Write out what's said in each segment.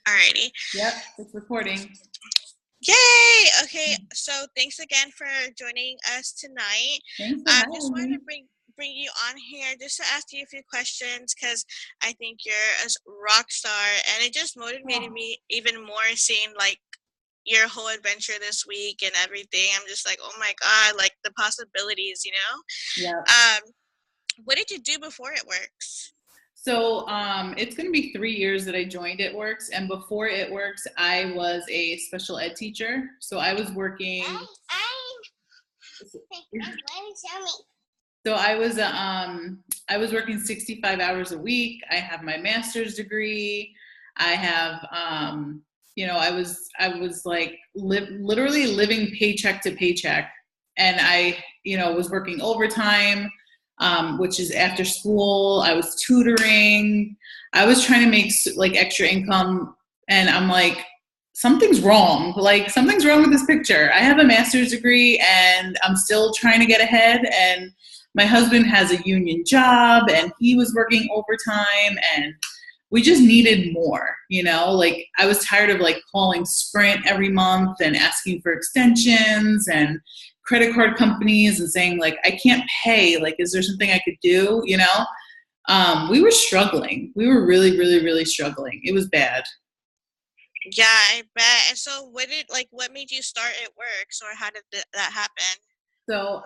Alrighty. Yep, it's recording. Yay! Okay, so thanks again for joining us tonight. Thanks for having Just wanted me. to bring you on here just to ask you a few questions because I think you're a rock star, and it just motivated me even more seeing like your whole adventure this week and everything. I'm just like, oh my god, like the possibilities, you know? Yeah. What did you do before It Works? So it's going to be 3 years that I joined It Works. And before It Works, I was a special ed teacher. So I was working. So I was working 65 hours a week. I have my master's degree. I have, I was like literally living paycheck to paycheck. And I, was working overtime. Which is after school. I was tutoring. I was trying to make like extra income, and I'm like, something's wrong. Like something's wrong with this picture. I have a master's degree and I'm still trying to get ahead. And my husband has a union job and he was working overtime, and we just needed more, like I was tired of like calling Sprint every month and asking for extensions and credit card companies and saying like, I can't pay, like, is there something I could do? We were struggling. We were really, really, really struggling. It was bad. Yeah, I bet. And so what made you start It Works, or how did that happen? So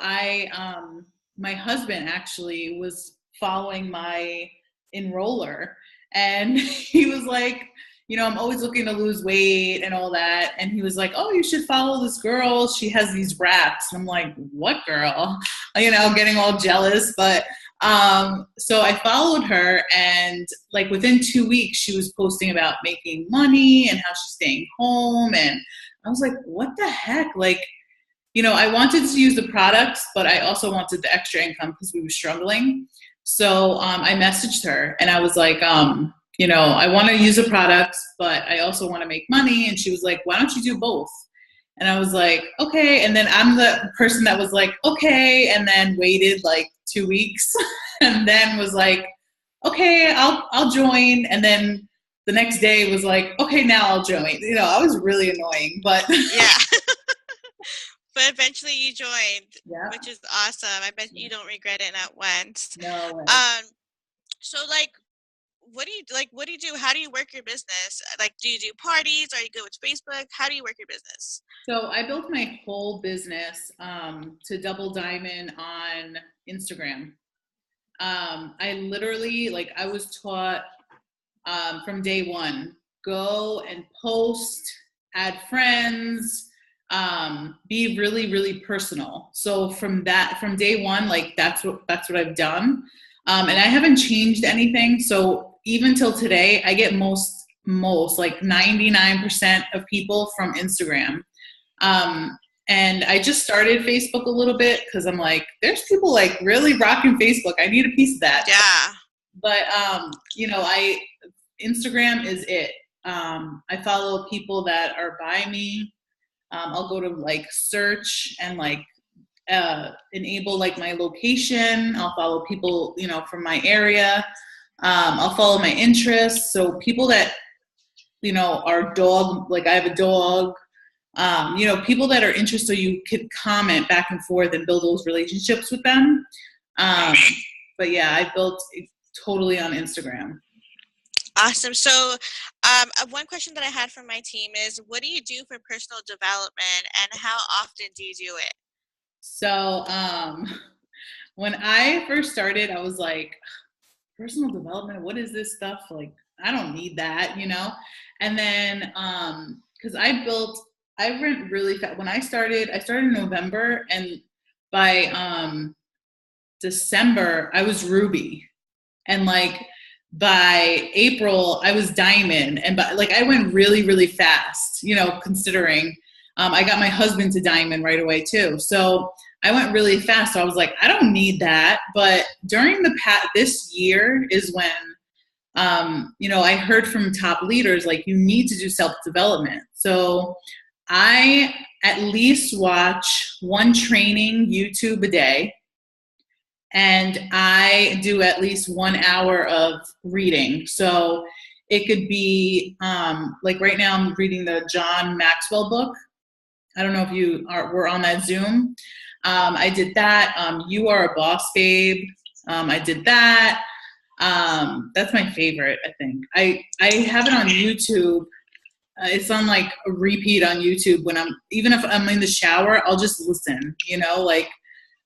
my husband actually was following my enroller, and he was like, I'm always looking to lose weight and all that. And he was like, oh, you should follow this girl. She has these wraps. And I'm like, what girl? Getting all jealous. But so I followed her, and like within 2 weeks, she was posting about making money and how she's staying home. And I was like, what the heck? Like, I wanted to use the products, but I also wanted the extra income because we were struggling. So I messaged her and I was like, I want to use the products, but I also want to make money. And she was like, why don't you do both? And I was like, okay. And then I'm the person that was like, okay. And then waited like 2 weeks and then was like, okay, I'll join. And then the next day was like, okay, now I'll join. I was really annoying, but yeah. But eventually you joined, yeah. Which is awesome. I bet you don't regret it not once. No way. So like, what do you do? How do you work your business? Like, do you do parties? Are you good with Facebook? How do you work your business? So I built my whole business to double diamond on Instagram. I literally, I was taught from day one, go and post, add friends, be really, really personal. So from day one, that's what I've done. And I haven't changed anything. So even till today, I get most like 99% of people from Instagram. And I just started Facebook a little bit because I'm like, there's people like really rocking Facebook. I need a piece of that. Yeah. But, Instagram is it. I follow people that are by me. I'll go to like search and like enable like my location. I'll follow people, from my area. I'll follow my interests. So people that, are dog, like I have a dog, people that are interested, so you could comment back and forth and build those relationships with them. But yeah, I built totally on Instagram. Awesome. So one question that I had from my team is, what do you do for personal development and how often do you do it? So when I first started, I was like, personal development, what is this stuff? Like, I don't need that, And then because I went really fast. When I started in November, and by December, I was Ruby. And like by April, I was Diamond. And I went really, really fast, considering I got my husband to Diamond right away too. So I went really fast. So I was like, I don't need that. But during this year is when, I heard from top leaders, like, you need to do self-development. So I at least watch one training YouTube a day. And I do at least 1 hour of reading. So It could be like right now I'm reading the John Maxwell book. I don't know if were on that Zoom. I did that. You Are a Boss, Babe. I did that. That's my favorite, I think. I have it on YouTube. It's on like a repeat on YouTube when even if I'm in the shower, I'll just listen, like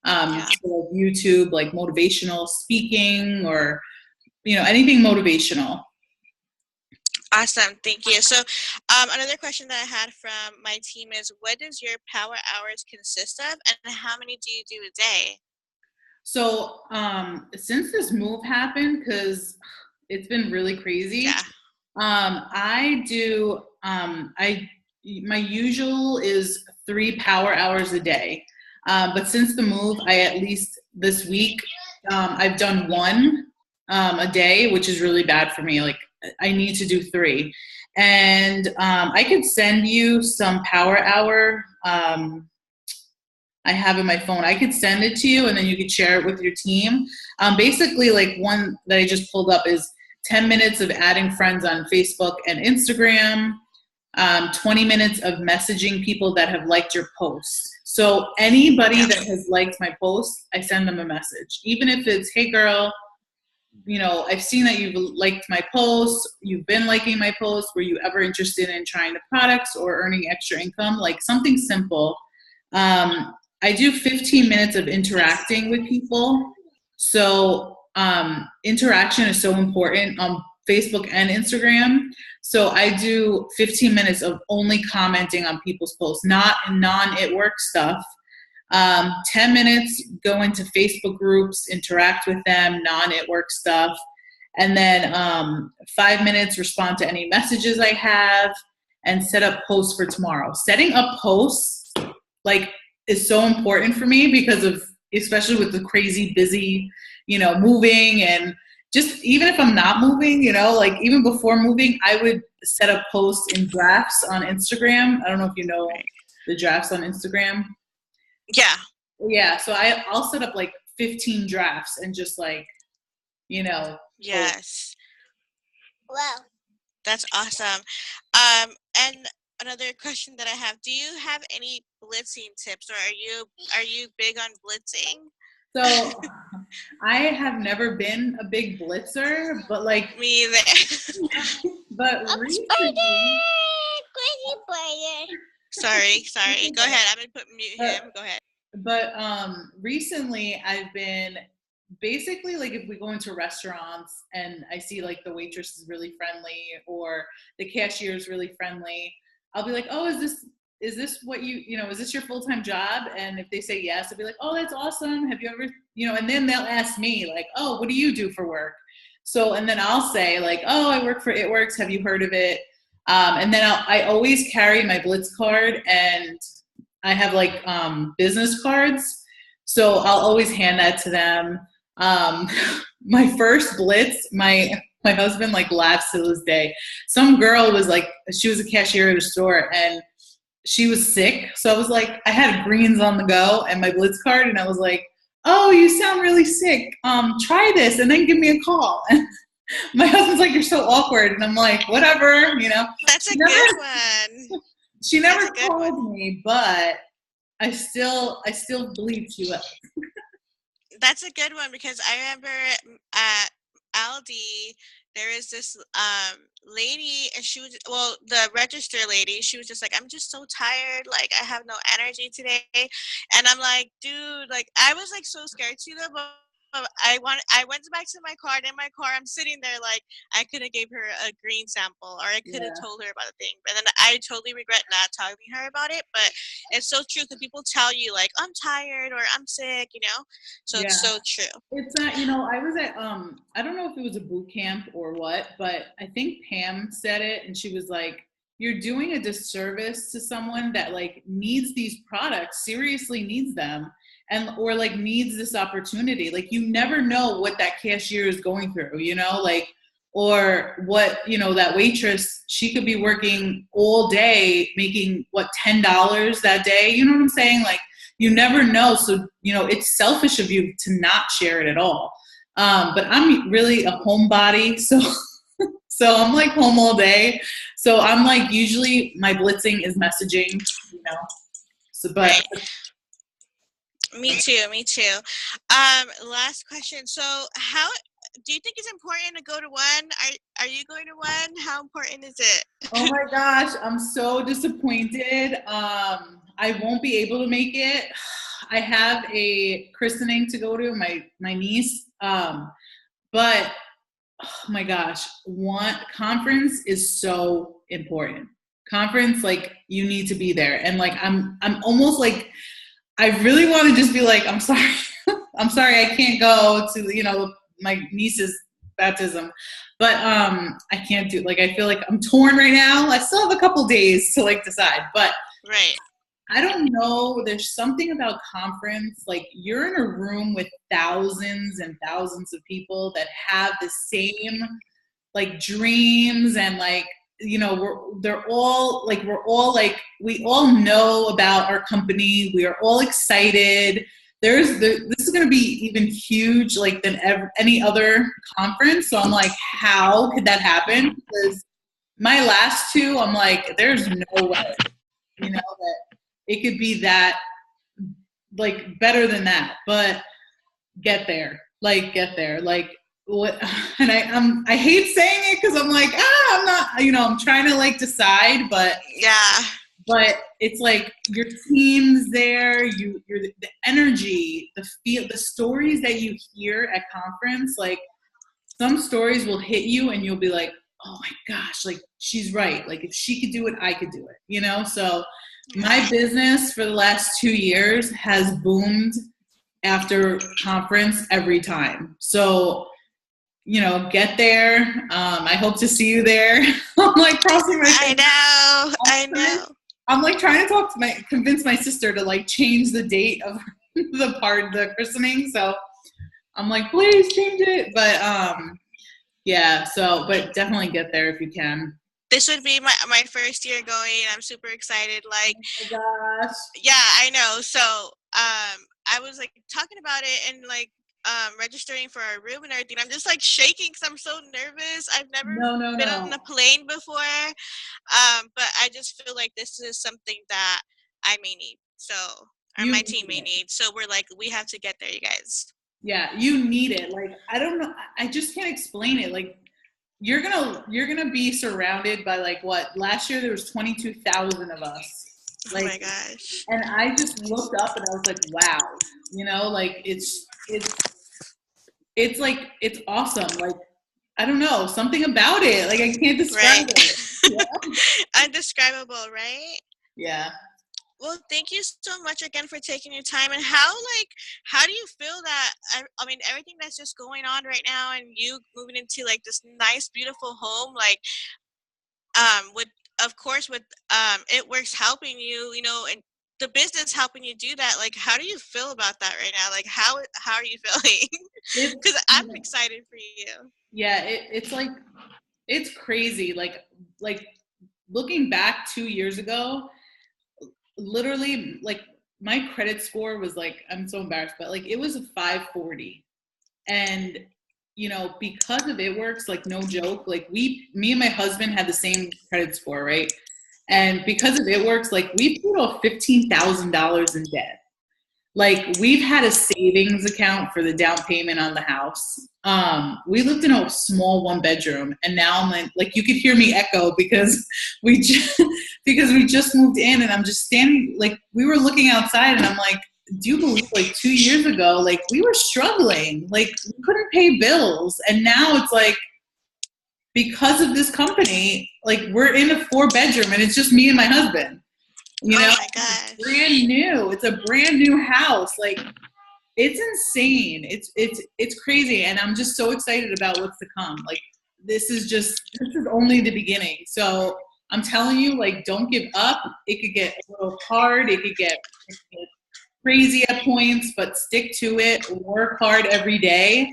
so YouTube, like motivational speaking or, anything motivational. Awesome. Thank you. So another question that I had from my team is, what does your power hours consist of and how many do you do a day? So since this move happened, because it's been really crazy, I do, my usual is 3 power hours a day. But since the move, at least this week, I've done 1 a day, which is really bad for me. Like I need to do 3. And I could send you some power hour I have in my phone. I could send it to you and then you could share it with your team. Basically, like one that I just pulled up is 10 minutes of adding friends on Facebook and Instagram, 20 minutes of messaging people that have liked your post. So anybody that has liked my post, I send them a message. Even if it's, hey girl, I've seen that you've liked my post. You've been liking my post. Were you ever interested in trying the products or earning extra income? Like something simple. I do 15 minutes of interacting with people. So interaction is so important on Facebook and Instagram. So I do 15 minutes of only commenting on people's posts, not non-it work stuff. 10 minutes go into Facebook groups, interact with them, non-it work stuff. And then 5 minutes respond to any messages I have and set up posts for tomorrow. Setting up posts is so important for me because of, especially with the crazy busy, moving and just even if I'm not moving, like even before moving, I would set up posts in drafts on Instagram. I don't know if you know the drafts on Instagram. Yeah. Yeah. So I'll set up like 15 drafts and just like, Yes. Post. Wow. That's awesome. And another question that I have, do you have any blitzing tips or are you big on blitzing? So I have never been a big blitzer, but like me either. But recently, Sorry. Go ahead. I'm gonna mute him. Go ahead. But recently I've been basically like if we go into restaurants and I see like the waitress is really friendly or the cashier is really friendly, I'll be like, oh, is this what is this your full-time job? And if they say yes, I'll be like, oh, that's awesome. Have you ever, and then they'll ask me like, oh, what do you do for work? So, and then I'll say like, oh, I work for It Works. Have you heard of it? And then I always carry my Blitz card and I have like business cards. So I'll always hand that to them. My first Blitz, my husband like laughs to this day. Some girl was like, she was a cashier at a store and she was sick. So I was like, I had greens on the go and my Blitz card. And I was like, oh, you sound really sick. Try this and then give me a call. And my husband's like, you're so awkward. And I'm like, whatever, That's a good one. She never called me, but I still believe she will. That's a good one because I remember at Aldi, there is this lady and she was, the register lady, she was just like, I'm just so tired, like I have no energy today. And I'm like, dude, like I was like so scared to them, but I went back to my car, and in my car I'm sitting there like I could have gave her a green sample or I could have told her about a thing, but then I totally regret not telling her about it. But it's so true because people tell you like I'm tired or I'm sick, so it's so true. It's not, I was at I don't know if it was a boot camp or what, but I think Pam said it and she was like, you're doing a disservice to someone that like needs these products, seriously needs them, and or like needs this opportunity. Like you never know what that cashier is going through, like, or what, that waitress, she could be working all day making what, $10 that day, you know what I'm saying? Like you never know. So, it's selfish of you to not share it at all. But I'm really a homebody, so So I'm like home all day. So I'm like, usually my blitzing is messaging, you know. So, but Right. Me too. Me too. Last question. So, how do you think it's important to go to one? Are you going to one? How important is it? oh my gosh, I'm so disappointed. I won't be able to make it. I have a christening to go to, my niece. But oh my gosh, one conference is so important. Conference, like you need to be there. And like I'm almost like I really want to just be like, I'm sorry. I'm sorry I can't go to, my niece's baptism. But I can't do, like I feel like I'm torn right now. I still have a couple days to like decide. But Right. I don't know. There's something about conference. Like you're in a room with thousands and thousands of people that have the same like dreams and like, we all know about our company. We are all excited. This is going to be even huge like than any other conference. So I'm like, how could that happen? Because my last two, I'm like, there's no way, that it could be that like better than that, but get there, like what? And I hate saying it because I'm like, I'm not, I'm trying to like decide, Yeah. but it's like your team's there, you're the energy, the stories that you hear at conference, like some stories will hit you and you'll be like, oh my gosh, like she's right. Like if she could do it, I could do it, So my business for the last 2 years has boomed after conference every time. So, get there. I hope to see you there. I'm like crossing my fingers. I know. I'm like trying to convince my sister to like change the date of the christening. So I'm like, please change it. But yeah, but definitely get there if you can. This would be my first year going. I'm super excited. Like, Oh my gosh. yeah, I know. So, I was like talking about it and like registering for a room and everything. I'm just like shaking because I'm so nervous. I've never been on a plane before. But I just feel like this is something that I may need. So, or my team may need. So we're like, we have to get there, you guys. Yeah, you need it. Like, I don't know. I just can't explain it. Like, you're gonna be surrounded by like what? Last year there was 22,000 of us. Like, oh my gosh. And I just looked up and I was like, wow. Like it's like it's awesome. Like I don't know, something about it. Like I can't describe it. Yeah. Undescribable, right? Yeah. Well, thank you so much again for taking your time. And how do you feel that, I mean, everything that's just going on right now and you moving into like this nice, beautiful home, like, with, of course, with, It Works helping you, and the business helping you do that. Like, how do you feel about that right now? Like, how are you feeling? Because I'm excited for you. Yeah. It's like, it's crazy. Like looking back 2 years ago, literally like my credit score was like, I'm so embarrassed, but like it was a 540. And because of It Works, like no joke, like me and my husband had the same credit score, right? And because of It Works, like we paid off $15,000 in debt. Like we've had a savings account for the down payment on the house. We lived in a small 1-bedroom, and now I'm like you could hear me echo because we just moved in, and I'm just standing, like we were looking outside, and I'm like, do you believe like 2 years ago, like we were struggling, like we couldn't pay bills, and now it's like because of this company, like we're in a 4-bedroom, and it's just me and my husband. Oh my gosh. Brand new. It's a brand new house. Like it's insane. It's crazy. And I'm just so excited about what's to come. Like this is only the beginning. So I'm telling you, like, don't give up. It could get a little hard. It could get crazy at points, but stick to it. Work hard every day.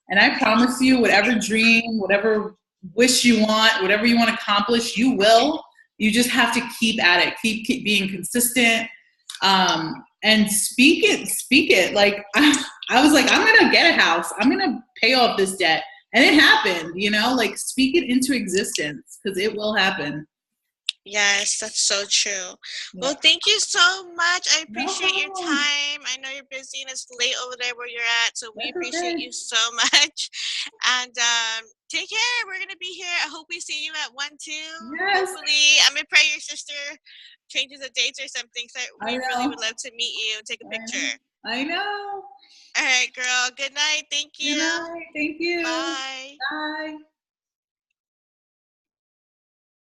And I promise you, whatever dream, whatever wish you want, whatever you want to accomplish, you will. You just have to keep at it, keep being consistent, and speak it. Like I was like, I'm gonna get a house. I'm gonna pay off this debt. And it happened, you know, like speak it into existence because it will happen. Yes, that's so true. Yeah. Well, thank you so much. I No appreciate your problem. time. I know you're busy and it's late over there where you're at, so we That's appreciate okay. you so much. And take care. We're gonna be here. I hope we see you at 1-2. Yes, Hopefully, I'm gonna pray your sister changes the dates or something. So I we really would know. love to meet you and take a I know. picture. I know. All right, girl. Good night. Thank Good you. night. Thank you. Bye. Bye.